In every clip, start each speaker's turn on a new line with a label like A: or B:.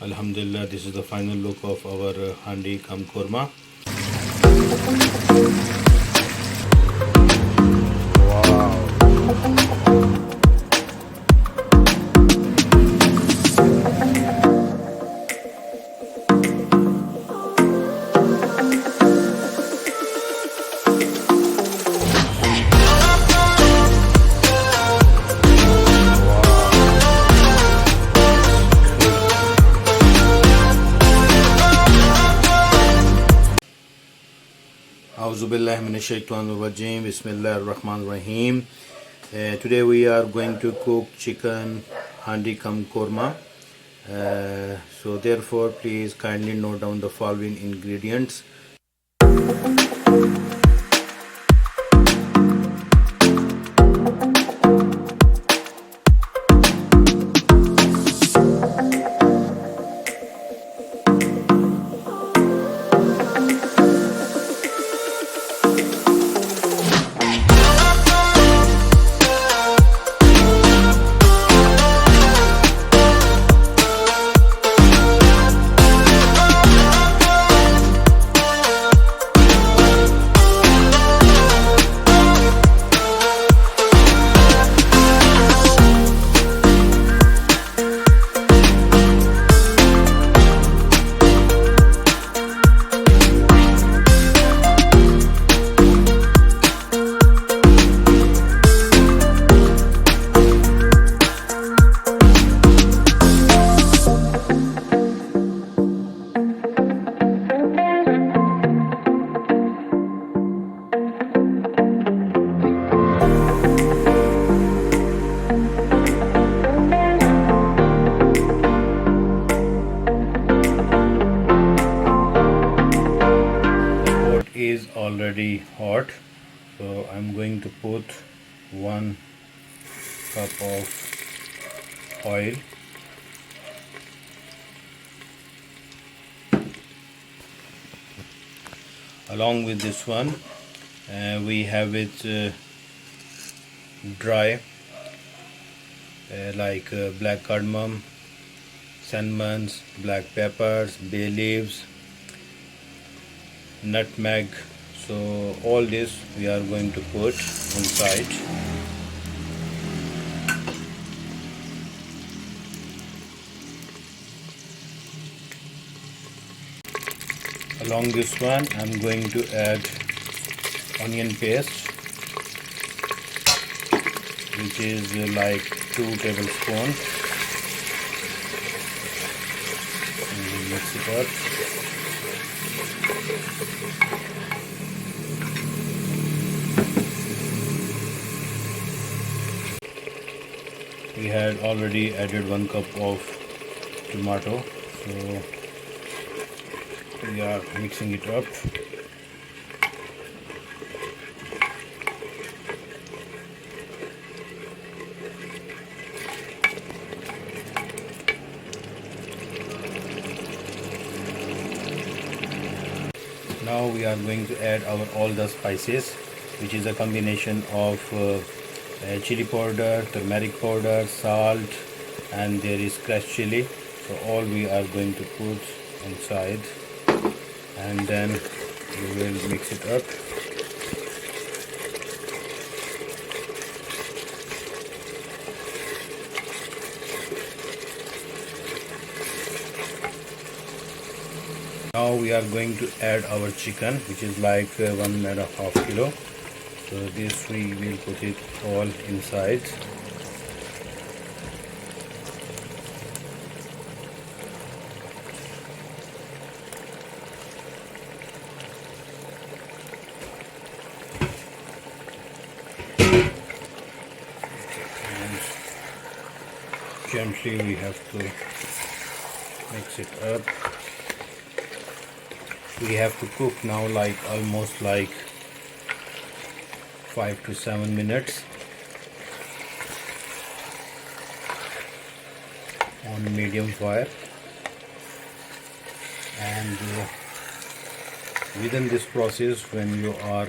A: Alhamdulillah, this is the final look of our handi kam korma. Auzubillahi minash shaitanir rajim. Bismillahir rahmanir rahim. Today we are going to cook chicken handi kam korma. So therefore, please kindly note down the following ingredients. Is already hot, so I'm going to put 1 cup of oil, along with this one we have it dry, like black cardamom, cinnamons, black peppers, bay leaves, nutmeg. So all this we are going to put inside. Along this one I'm going to add onion paste, which is like 2 tablespoons. Mix it up. We had already added 1 cup of tomato, so we are mixing it up. Now we are going to add all the spices, which is a combination of chili powder, turmeric powder, salt, and there is crushed chili. So all we are going to put inside, and then we will mix it up. Now we are going to add our chicken, which is like 1.5 kilo. So this we will put it all inside. And gently we have to mix it up. We have to cook now like almost like 5 to 7 minutes on medium fire, and within this process, when you are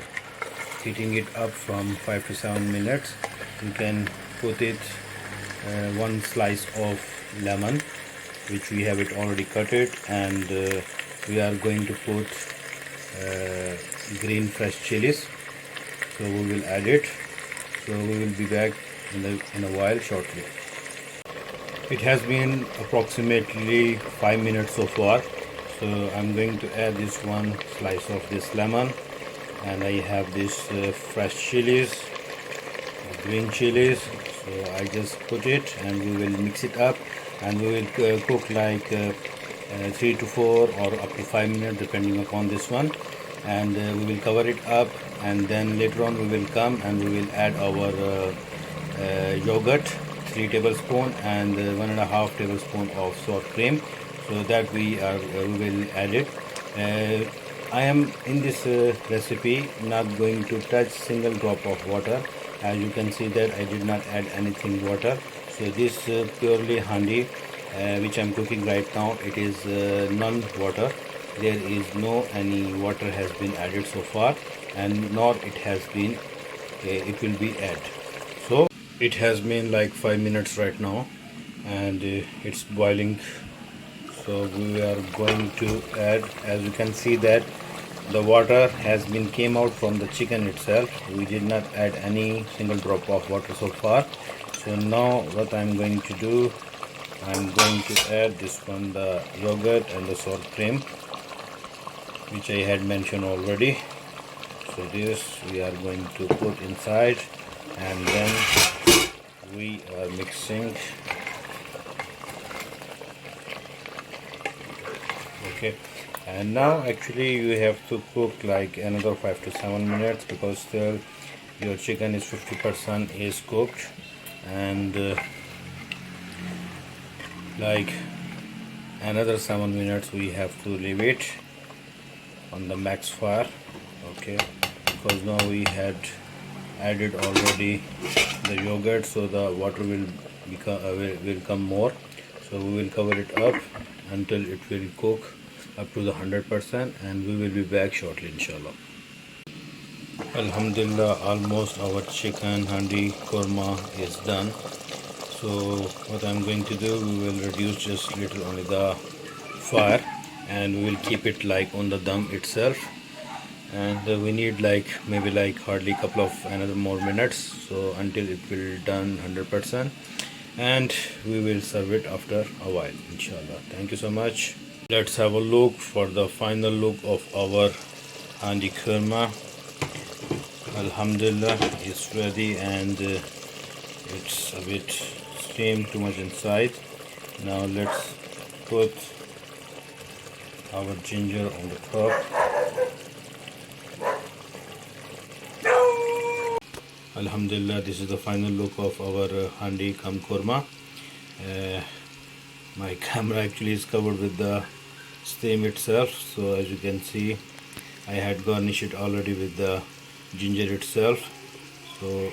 A: heating it up from 5 to 7 minutes, you can put it 1 slice of lemon which we have it already cut it, and we are going to put green fresh chilies. So we will add it. So we will be back in a while shortly. It has been approximately 5 minutes so far. So I'm going to add this one slice of this lemon, and I have this fresh chilies, green chilies. So I just put it and we will mix it up, and we will cook like 3 to 4 or up to 5 minutes depending upon this one, and we will cover it up, and then later on we will come and we will add our yogurt, 3 tablespoons, and 1.5 tablespoon of sour cream, so that we will add it. I am in this recipe not going to touch single drop of water. As you can see that I did not add anything water. So this purely handi which I am cooking right now, it is non-water. There is no any water has been added so far, and nor it has been it will be added. So it has been like 5 minutes right now, and it's boiling. So we are going to add, as you can see that the water has been came out from the chicken itself. We did not add any single drop of water so far. So now what I'm going to do, I'm going to add this one, the yogurt and the sour cream, which I had mentioned already. So this we are going to put inside, and then we are mixing. Okay, and now actually you have to cook like another 5 to 7 minutes, because still your chicken is 50% is cooked, and like another 7 minutes we have to leave it on the max fire. Okay, because now we had added already the yogurt, so the water will become will come more. So we will cover it up until it will cook up to the 100%, and we will be back shortly, inshallah. Alhamdulillah, almost our chicken handi korma is done. So what I'm going to do, we will reduce just little only the fire, and we will keep it like on the dum itself, and we need like maybe like hardly couple of another more minutes, so until it will done 100%, and we will serve it after a while, inshallah. Thank you so much. Let's have a look for the final look of our handi korma. Alhamdulillah, it's ready, and it's a bit steamed too much inside. Now let's put our ginger on the top. Alhamdulillah, this is the final look of our handi kam korma. My camera actually is covered with the steam itself, so as you can see I had garnished it already with the ginger itself. So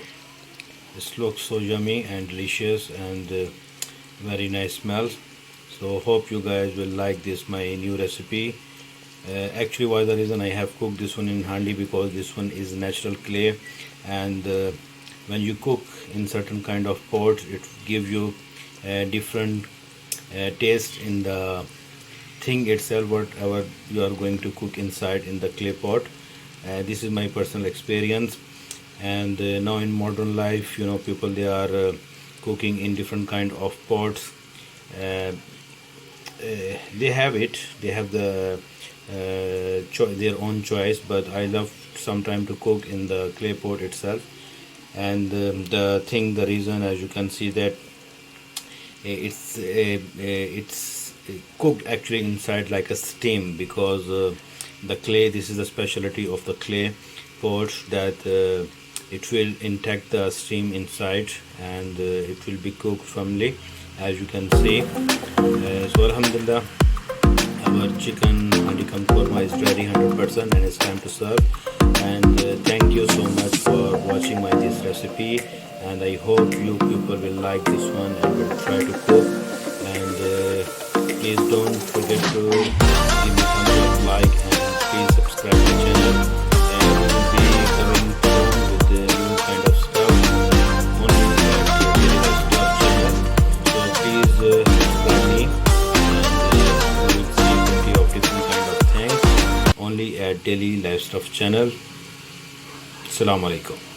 A: this looks so yummy and delicious, and very nice smell. So hope you guys will like this my new recipe. Actually, why the reason I have cooked this one in handi, because this one is natural clay, and when you cook in certain kind of pots, it gives you a different taste in the thing itself, whatever you are going to cook inside in the clay pot. This is my personal experience, and now in modern life, you know, people they are cooking in different kind of pots. They have the their own choice, but I love sometime to cook in the clay pot itself. And the reason, as you can see that it's cooked actually inside like a steam, because the clay, this is the specialty of the clay pot, that it will intact the steam inside, and it will be cooked firmly, as you can see. So alhamdulillah, our chicken handi korma is ready 100%, and it's time to serve. And thank you so much for watching my this recipe, and I hope you people will like this one and will try to cook. And please don't forget to give me thumbs up, like, and please subscribe to the channel. And we will be coming soon with the new kind of stuff on the channel. So please subscribe me. at Daily Life Stuff channel. Assalamu alaikum.